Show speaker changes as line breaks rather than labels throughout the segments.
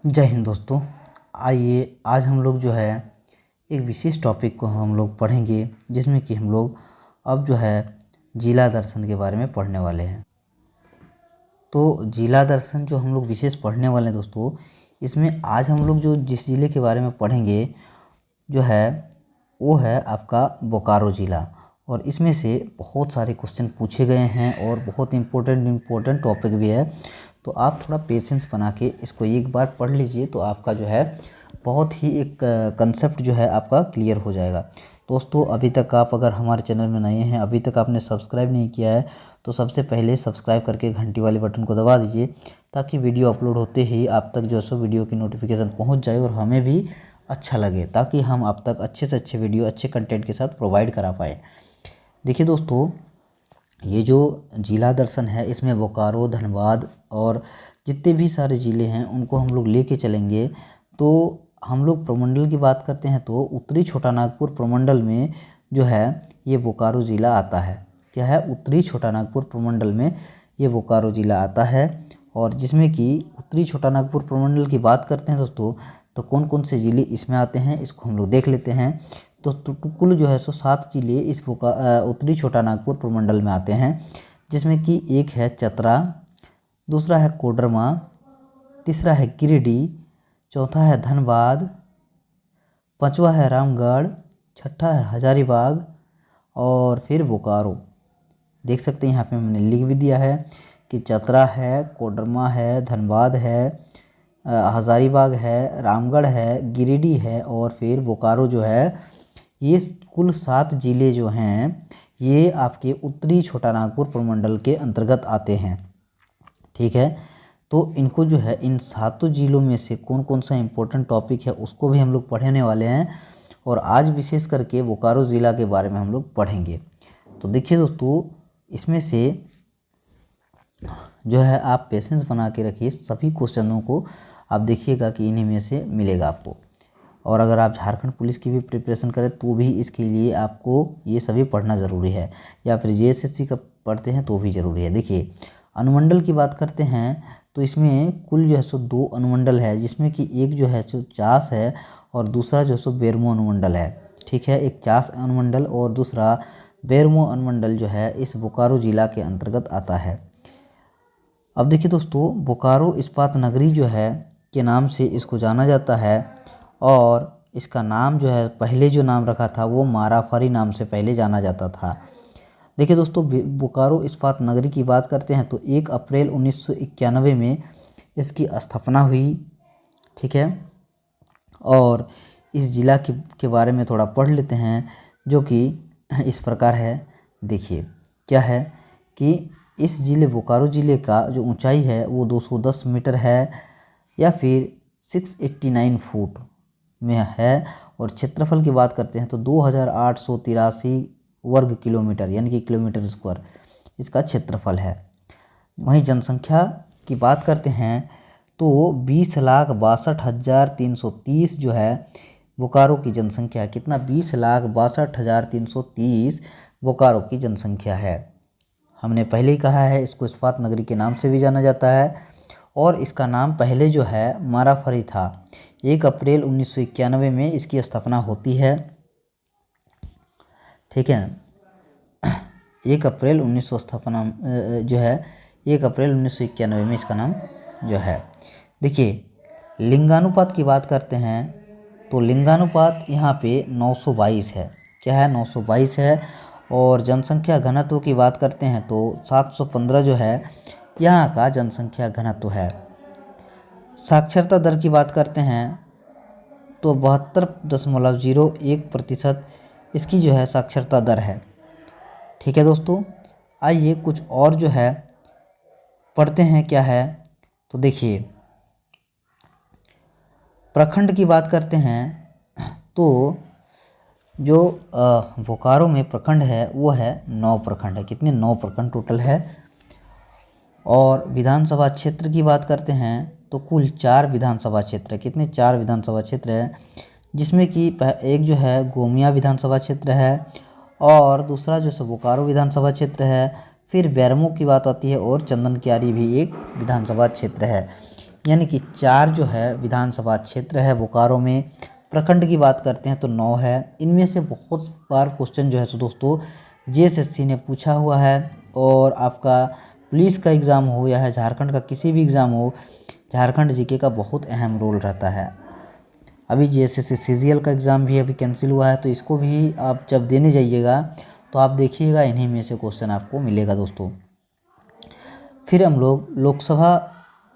जय हिंद दोस्तों। आइए आज हम लोग जो है एक विशेष टॉपिक को हम लोग पढ़ेंगे, जिसमें कि हम लोग अब जो है जिला दर्शन के बारे में पढ़ने वाले हैं। तो जिला दर्शन जो हम लोग विशेष पढ़ने वाले हैं दोस्तों, इसमें आज हम लोग जो जिस जिले के बारे में पढ़ेंगे जो है वो है आपका बोकारो ज़िला। और इसमें से बहुत सारे क्वेश्चन पूछे गए हैं और बहुत इम्पोर्टेंट टॉपिक भी है। तो आप थोड़ा पेशेंस बना के इसको एक बार पढ़ लीजिए, तो आपका जो है बहुत ही एक कंसेप्ट जो है आपका क्लियर हो जाएगा। दोस्तों, अभी तक आप अगर हमारे चैनल में नए हैं, अभी तक आपने सब्सक्राइब नहीं किया है, तो सबसे पहले सब्सक्राइब करके घंटी वाले बटन को दबा दीजिए, ताकि वीडियो अपलोड होते ही आप तक जो है वीडियो की नोटिफिकेशन पहुंच जाए और हमें भी अच्छा लगे, ताकि हम आप तक अच्छे से अच्छे वीडियो अच्छे कंटेंट के साथ प्रोवाइड करा पाएँ। देखिए दोस्तों, ये जो जिला दर्शन है इसमें बोकारो, धनबाद और जितने भी सारे ज़िले हैं उनको हम लोग लेके चलेंगे। तो हम लोग प्रमंडल की बात करते हैं तो उत्तरी छोटा नागपुर प्रमंडल में जो है ये बोकारो ज़िला आता है। क्या है? उत्तरी छोटा नागपुर प्रमंडल में ये बोकारो ज़िला आता है। और जिसमें कि उत्तरी छोटा नागपुर प्रमंडल की बात करते हैं दोस्तों, तो कौन कौन से ज़िले इसमें आते हैं इसको हम लोग देख लेते हैं। तो कुल जो है 7 ज़िले इस उत्तरी छोटा नागपुर प्रमंडल में आते हैं, जिसमें कि एक है चतरा, दूसरा है कोडरमा, तीसरा है गिरिडीह, चौथा है धनबाद, पांचवा है रामगढ़, छठा है हजारीबाग और फिर बोकारो। देख सकते हैं यहाँ पे मैंने लिख भी दिया है कि चतरा है, कोडरमा है, धनबाद है, हजारीबाग है, रामगढ़ है, गिरिडीह है और फिर बोकारो जो है। ये कुल 7 ज़िले जो हैं ये आपके उत्तरी छोटा नागपुर प्रमंडल के अंतर्गत आते हैं। ठीक है, तो इनको जो है इन 7 ज़िलों में से कौन कौन सा इम्पोर्टेंट टॉपिक है उसको भी हम लोग पढ़ने वाले हैं। और आज विशेष करके बोकारो ज़िला के बारे में हम लोग पढ़ेंगे। तो देखिए दोस्तों, इसमें से जो है आप पेशेंस बना के रखिए, सभी क्वेश्चनों को आप देखिएगा कि इन्हीं में से मिलेगा आपको। और अगर आप झारखंड पुलिस की भी प्रिपरेशन करें तो भी इसके लिए आपको ये सभी पढ़ना ज़रूरी है, या फिर जेएसएससी का पढ़ते हैं तो भी ज़रूरी है। देखिए, अनुमंडल की बात करते हैं तो इसमें कुल जो है 2 अनुमंडल है, जिसमें कि एक जो है चास है और दूसरा जो है बेरमो अनुमंडल है। ठीक है, एक चास अनुमंडल और दूसरा बेरमो अनुमंडल जो है इस बोकारो ज़िला के अंतर्गत आता है। अब देखिए दोस्तों, बोकारो इस्पात नगरी जो है के नाम से इसको जाना जाता है। और इसका नाम जो है पहले जो नाम रखा था वो माराफरी नाम से पहले जाना जाता था। देखिए दोस्तों, बोकारो इस्पात नगरी की बात करते हैं तो 1 अप्रैल 1991 में इसकी स्थापना हुई। ठीक है, और इस ज़िला के बारे में थोड़ा पढ़ लेते हैं, जो कि इस प्रकार है। देखिए क्या है कि इस बोकारो ज़िले का जो ऊंचाई है वो 210 मीटर है, या फिर 689 फुट में है। और क्षेत्रफल की बात करते हैं तो 2883 वर्ग किलोमीटर यानी कि किलोमीटर स्क्वायर इसका क्षेत्रफल है। वहीं जनसंख्या की बात करते हैं तो 20,62,330 जो है बोकारो की जनसंख्या। कितना? 20,62,330 बोकारो की जनसंख्या है। हमने पहले ही कहा है इसको इस्पात नगरी के नाम से भी जाना जाता है। और इसका नाम पहले जो है माराफरी था। 1 अप्रैल 1991 में इसकी स्थापना होती है। ठीक है, 1 अप्रैल 1900 स्थापना जो है 1 अप्रैल 1991 में इसका नाम जो है। देखिए, लिंगानुपात की बात करते हैं तो लिंगानुपात यहाँ पे 922 है। क्या है? 922 है। और जनसंख्या घनत्व की बात करते हैं तो 715 जो है यहाँ का जनसंख्या घनत्व है। साक्षरता दर की बात करते हैं तो 72.01% इसकी जो है साक्षरता दर है। ठीक है दोस्तों, आइए कुछ और जो है पढ़ते हैं क्या है। तो देखिए, प्रखंड की बात करते हैं तो जो बोकारो में प्रखंड है वो है 9 प्रखंड है। कितने? 9 प्रखंड टोटल है। और विधानसभा क्षेत्र की बात करते हैं तो कुल 4 विधानसभा क्षेत्र है। कितने? 4 विधानसभा क्षेत्र है, जिसमें कि एक जो है गोमिया विधानसभा क्षेत्र है और दूसरा जो है बोकारो विधानसभा क्षेत्र है। फिर बेरमो की बात आती है और चंदन कियारी भी एक विधानसभा क्षेत्र है। यानी कि 4 जो है विधानसभा क्षेत्र है बोकारो में। प्रखंड की बात करते हैं तो 9 है। इनमें से बहुत बार क्वेश्चन जो है तो दोस्तों जीएसएससी ने पूछा हुआ है, और आपका पुलिस का एग्ज़ाम हो या है झारखंड का किसी भी एग्ज़ाम हो, झारखंड जीके का बहुत अहम रोल रहता है। अभी जीएसएससी सीजीएल का एग्ज़ाम भी अभी कैंसिल हुआ है, तो इसको भी आप जब देने जाइएगा तो आप देखिएगा इन्हीं में से क्वेश्चन आपको मिलेगा दोस्तों। फिर हम लोग लोकसभा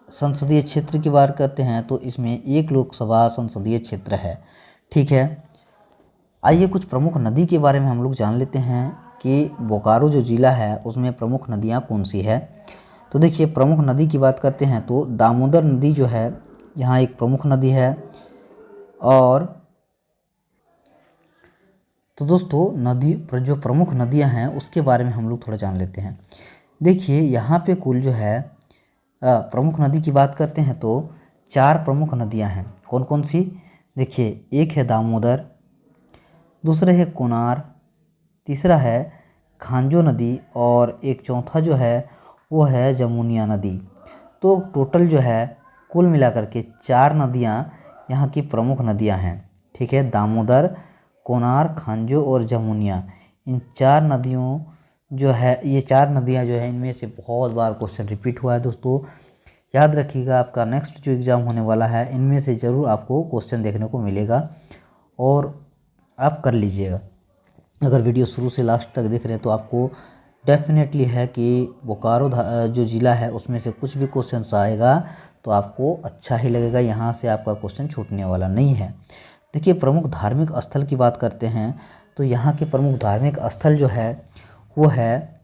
संसदीय क्षेत्र की बात करते हैं तो इसमें 1 लोकसभा संसदीय क्षेत्र है। ठीक है, आइए कुछ प्रमुख नदी के बारे में हम लोग जान लेते हैं कि बोकारो जो ज़िला है उसमें प्रमुख नदियाँ कौन सी है। तो देखिए, प्रमुख नदी की बात करते हैं तो दामोदर नदी जो है यहाँ एक प्रमुख नदी है। और तो दोस्तों नदी पर जो प्रमुख नदियाँ हैं उसके बारे में हम लोग थोड़ा जान लेते हैं। देखिए, यहाँ पे कुल जो है प्रमुख नदी की बात करते हैं तो 4 प्रमुख नदियाँ हैं। कौन कौन सी? देखिए, एक है दामोदर, दूसरा है कोनार, तीसरा है खांजो नदी, और एक चौथा जो है वो है जमुनिया नदी। तो टोटल जो है कुल मिलाकर के 4 नदियाँ यहाँ की प्रमुख नदियाँ हैं। ठीक है, दामोदर, कोनार, खांजो और जमुनिया, इन 4 नदियों जो है, ये 4 नदियाँ जो है इनमें से बहुत बार क्वेश्चन रिपीट हुआ है दोस्तों। याद रखिएगा, आपका नेक्स्ट जो एग्ज़ाम होने वाला है इनमें से ज़रूर आपको क्वेश्चन देखने को मिलेगा, और आप कर लीजिएगा। अगर वीडियो शुरू से लास्ट तक देख रहे हैं तो आपको डेफिनेटली है कि बोकारो जो ज़िला है उसमें से कुछ भी क्वेश्चन आएगा तो आपको अच्छा ही लगेगा, यहाँ से आपका क्वेश्चन छूटने वाला नहीं है। देखिए, प्रमुख धार्मिक स्थल की बात करते हैं तो यहाँ के प्रमुख धार्मिक स्थल जो है वो है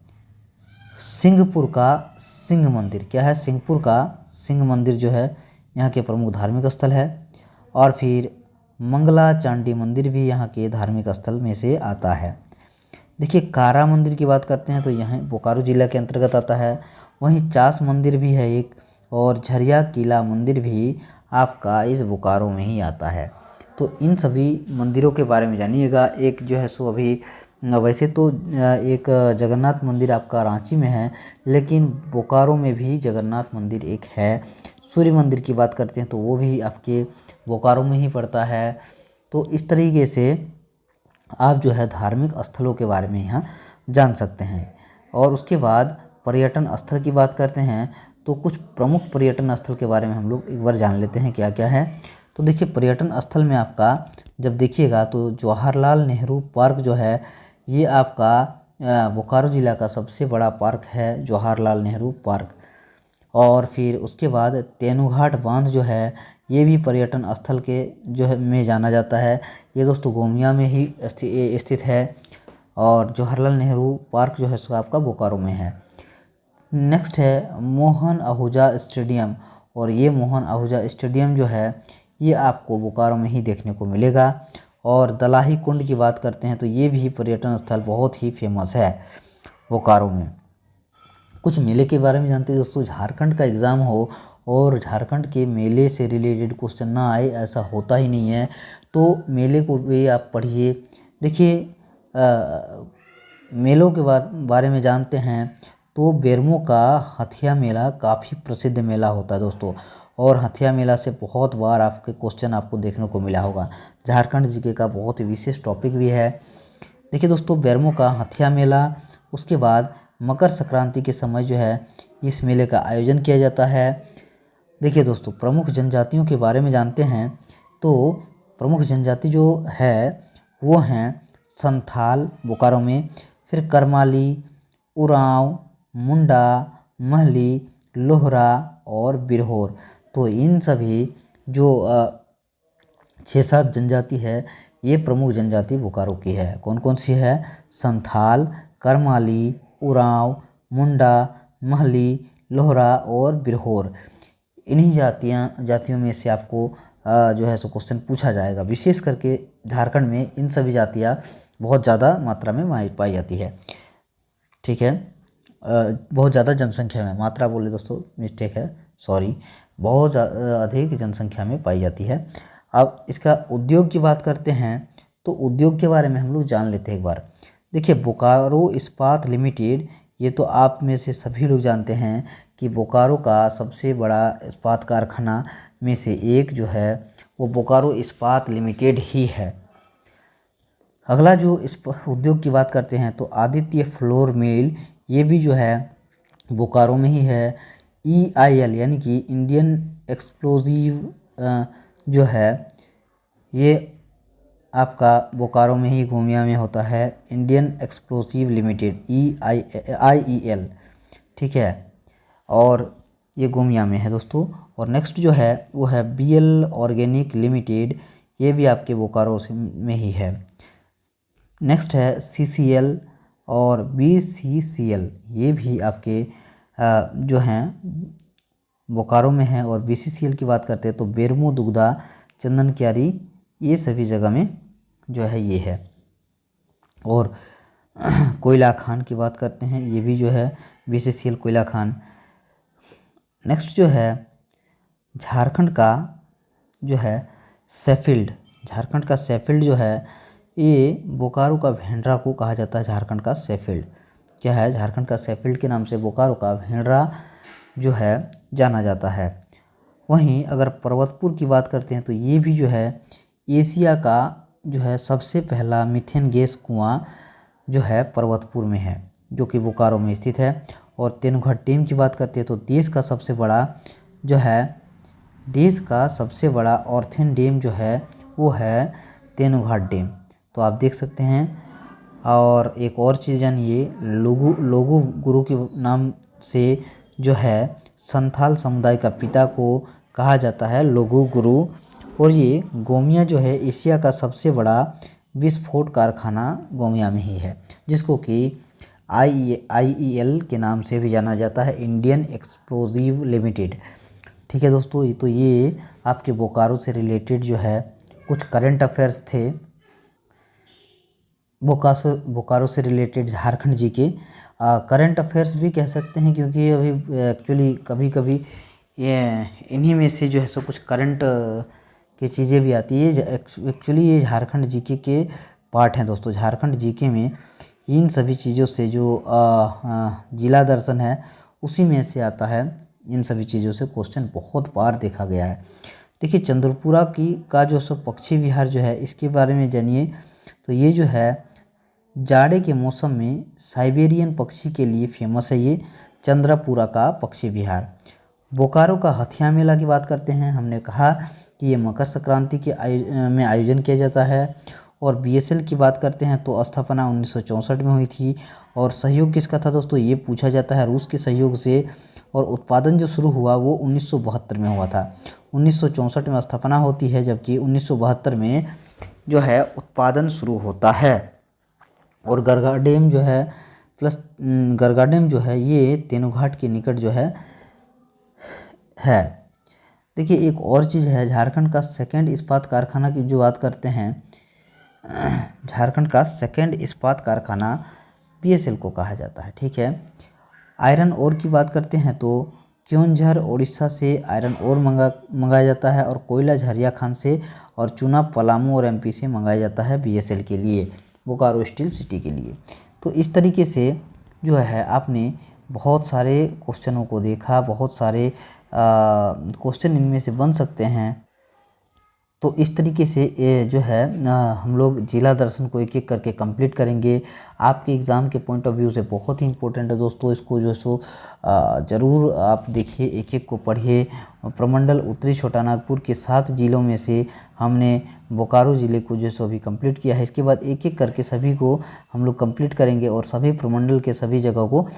सिंहपुर का सिंह मंदिर। क्या है? सिंहपुर का सिंह मंदिर जो है यहाँ के प्रमुख धार्मिक स्थल है। और फिर मंगला चांडी मंदिर भी यहाँ के धार्मिक स्थल में से आता है। देखिए, कारा मंदिर की बात करते हैं तो यहाँ बोकारो ज़िला के अंतर्गत आता है। वहीं चास मंदिर भी है एक, और झरिया किला मंदिर भी आपका इस बोकारो में ही आता है। तो इन सभी मंदिरों के बारे में जानिएगा। एक जो है सो अभी वैसे तो एक जगन्नाथ मंदिर आपका रांची में है, लेकिन बोकारो में भी जगन्नाथ मंदिर एक है। सूर्य मंदिर की बात करते हैं तो वो भी आपके बोकारो में ही पड़ता है। तो इस तरीके से आप जो है धार्मिक स्थलों के बारे में यहाँ जान सकते हैं। और उसके बाद पर्यटन स्थल की बात करते हैं तो कुछ प्रमुख पर्यटन स्थल के बारे में हम लोग एक बार जान लेते हैं क्या क्या है। तो देखिए, पर्यटन स्थल में आपका जब देखिएगा तो जवाहरलाल नेहरू पार्क जो है ये आपका बोकारो ज़िला का सबसे बड़ा पार्क है, जवाहरलाल नेहरू पार्क। और फिर उसके बाद तेनूघाट बांध जो है ये भी पर्यटन स्थल के जो है में जाना जाता है। ये दोस्तों गोमिया में ही स्थित है। और जवाहरलाल नेहरू पार्क जो है सो आपका बोकारो में है। नेक्स्ट है मोहन आहूजा स्टेडियम, और ये मोहन आहूजा स्टेडियम जो है ये आपको बोकारो में ही देखने को मिलेगा। और दलाही कुंड की बात करते हैं तो ये भी पर्यटन स्थल बहुत ही फेमस है बोकारो में। कुछ मेले के बारे में जानते हैं दोस्तों। झारखंड का एग्ज़ाम हो और झारखंड के मेले से रिलेटेड क्वेश्चन ना आए ऐसा होता ही नहीं है, तो मेले को भी आप पढ़िए। देखिए, मेलों के बारे में जानते हैं तो बेरमो का हथिया मेला काफ़ी प्रसिद्ध मेला होता है दोस्तों, और हथिया मेला से बहुत बार आपके क्वेश्चन आपको देखने को मिला होगा। झारखंड जीके का बहुत ही विशेष टॉपिक भी है। देखिए दोस्तों, बेरमो का हथिया मेला, उसके बाद मकर संक्रांति के समय जो है इस मेले का आयोजन किया जाता है। देखिए दोस्तों, प्रमुख जनजातियों के बारे में जानते हैं तो प्रमुख जनजाति जो है वो हैं संथाल बोकारो में, फिर करमाली, उरांव, मुंडा, महली, लोहरा और बिरहोर। तो इन सभी जो 6-7 जनजाति है ये प्रमुख जनजाति बोकारो की है। कौन कौन सी है? संथाल, करमाली, उरांव, मुंडा, महली, लोहरा और बिरहोर। इन्हीं जातियों में से आपको जो है सो क्वेश्चन पूछा जाएगा। विशेष करके झारखंड में इन सभी जातियाँ बहुत ज़्यादा मात्रा में पाई जाती है। ठीक है, बहुत ज़्यादा जनसंख्या में, मात्रा बोले दोस्तों मिस्टेक है, सॉरी, बहुत अधिक जनसंख्या में पाई जाती है। अब इसका उद्योग की बात करते हैं तो उद्योग के बारे में हम लोग जान लेते हैं एक बार। देखिए, बोकारो इस्पात लिमिटेड, ये तो आप में से सभी लोग जानते हैं कि कि बोकारो का सबसे बड़ा इस्पात कारखाना में से एक जो है वो बोकारो इस्पात लिमिटेड ही है। अगला जो इस उद्योग की बात करते हैं तो आदित्य फ्लोर मिल, ये भी जो है बोकारो में ही है। EIL यानी कि इंडियन एक्सप्लोजिव जो है ये आपका बोकारो में ही गोमिया में होता है। इंडियन एक्सप्लोसिव लिमिटेड IEL, ठीक है, और ये गोमिया में है दोस्तों। और नेक्स्ट जो है वो है BL ऑर्गेनिक लिमिटेड, ये भी आपके बोकारो में ही है। नेक्स्ट है CCL और BCCL, ये भी आपके जो हैं बोकारो में है। और BCCL की बात करते हैं तो बेरमो दुग्धा चंदन क्यारी, ये सभी जगह में जो है ये है। और कोयला खान की बात करते हैं, ये भी जो है BCCL कोयला खान। नेक्स्ट जो है झारखंड का जो है सैफील्ड, झारखंड का सैफील्ड जो है ये बोकारो का भेंडरा को कहा जाता है। झारखंड का सैफील्ड क्या है, झारखंड का सैफील्ड के नाम से बोकारो का भेंडरा जो है जाना जाता है। वहीं अगर पर्वतपुर की बात करते हैं तो ये भी जो है एशिया का जो है सबसे पहला मीथेन गैस कुआं जो है पर्वतपुर में है, जो कि बोकारो में स्थित है। और तेनुघाट डैम की बात करते हैं तो देश का सबसे बड़ा ऑर्थेन डैम जो है वो है तेनुघाट डैम, तो आप देख सकते हैं। और एक और चीज़ जानिए, लोगो गुरु के नाम से जो है संथाल समुदाय का पिता को कहा जाता है लोगो गुरु। और ये गोमिया जो है एशिया का सबसे बड़ा विस्फोट कारखाना गोमिया में ही है, जिसको कि IEL के नाम से भी जाना जाता है, इंडियन एक्सप्लोजिव लिमिटेड। ठीक है दोस्तों, तो ये आपके बोकारो से रिलेटेड जो है कुछ करंट अफेयर्स थे। बोकारो से रिलेटेड झारखंड जी के करंट अफेयर्स भी कह सकते हैं, क्योंकि अभी एक्चुअली कभी कभी ये इन्हीं में से जो है सो कुछ करंट की चीज़ें भी आती है। एक्चुअली ये झारखंड जीके के पार्ट हैं दोस्तों। झारखंड जीके में इन सभी चीज़ों से जो जिला दर्शन है उसी में से आता है। इन सभी चीज़ों से क्वेश्चन बहुत बार देखा गया है। देखिए चंद्रपुरा का जो सो पक्षी विहार जो है इसके बारे में जानिए। तो ये जो है जाड़े के मौसम में साइबेरियन पक्षी के लिए फेमस है, ये चंद्रपुरा का पक्षी विहार। बोकारो का हथिया मेला की बात करते हैं, हमने कहा कि ये मकर संक्रांति के में आयोजन किया जाता है। और BSL की बात करते हैं तो स्थापना 1964 में हुई थी। और सहयोग किसका था दोस्तों, ये पूछा जाता है, रूस के सहयोग से। और उत्पादन जो शुरू हुआ वो 1972 में हुआ था। 1964 में स्थापना होती है, जबकि 1972 में जो है उत्पादन शुरू होता है। और गरगा डैम जो है ये तेनुघाट के निकट जो है। देखिए एक और चीज़ है, झारखंड का सेकेंड इस्पात कारखाना की जो बात करते हैं, झारखंड का सेकेंड इस्पात कारखाना BSL को कहा जाता है। ठीक है, आयरन ओर की बात करते हैं तो क्योंझर उड़ीसा से आयरन ओर मंगाया जाता है। और कोयला झरिया खान से, और चूना पलामू और MP से मंगाया जाता है BSL के लिए, बोकारो स्टील सिटी के लिए। तो इस तरीके से जो है आपने बहुत सारे क्वेश्चनों को देखा, बहुत सारे क्वेश्चन इनमें से बन सकते हैं। तो इस तरीके से ये जो है हम लोग जिला दर्शन को एक एक करके कंप्लीट करेंगे। आपके एग्ज़ाम के पॉइंट ऑफ व्यू से बहुत ही इंपॉर्टेंट है दोस्तों, इसको जो है सो ज़रूर आप देखिए, एक एक को पढ़िए। प्रमंडल उत्तरी छोटानागपुर के 7 जिलों में से हमने बोकारो ज़िले को जो है सो अभी कंप्लीट किया है। इसके बाद एक एक करके सभी को हम लोग कंप्लीट करेंगे और सभी प्रमंडल के सभी जगह को,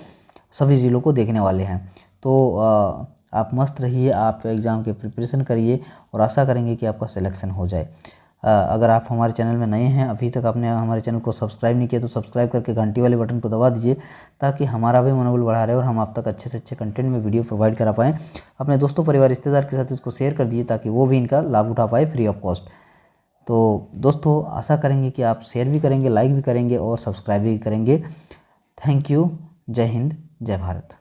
सभी ज़िलों को देखने वाले हैं। तो आप मस्त रहिए, आप एग्ज़ाम के प्रिपरेशन करिए और आशा करेंगे कि आपका सिलेक्शन हो जाए। अगर आप हमारे चैनल में नए हैं, अभी तक आपने हमारे चैनल को सब्सक्राइब नहीं किया तो सब्सक्राइब करके घंटी वाले बटन को दबा दीजिए, ताकि हमारा भी मनोबल बढ़ा रहे और हम आप तक अच्छे से अच्छे कंटेंट में वीडियो प्रोवाइड करा पाएँ। अपने दोस्तों, परिवार, रिश्तेदार के साथ इसको शेयर कर दीजिए, ताकि वो भी इनका लाभ उठा पाए फ्री ऑफ कॉस्ट। तो दोस्तों आशा करेंगे कि आप शेयर भी करेंगे, लाइक भी करेंगे और सब्सक्राइब भी करेंगे। Thank you. जय हिंद, जय भारत।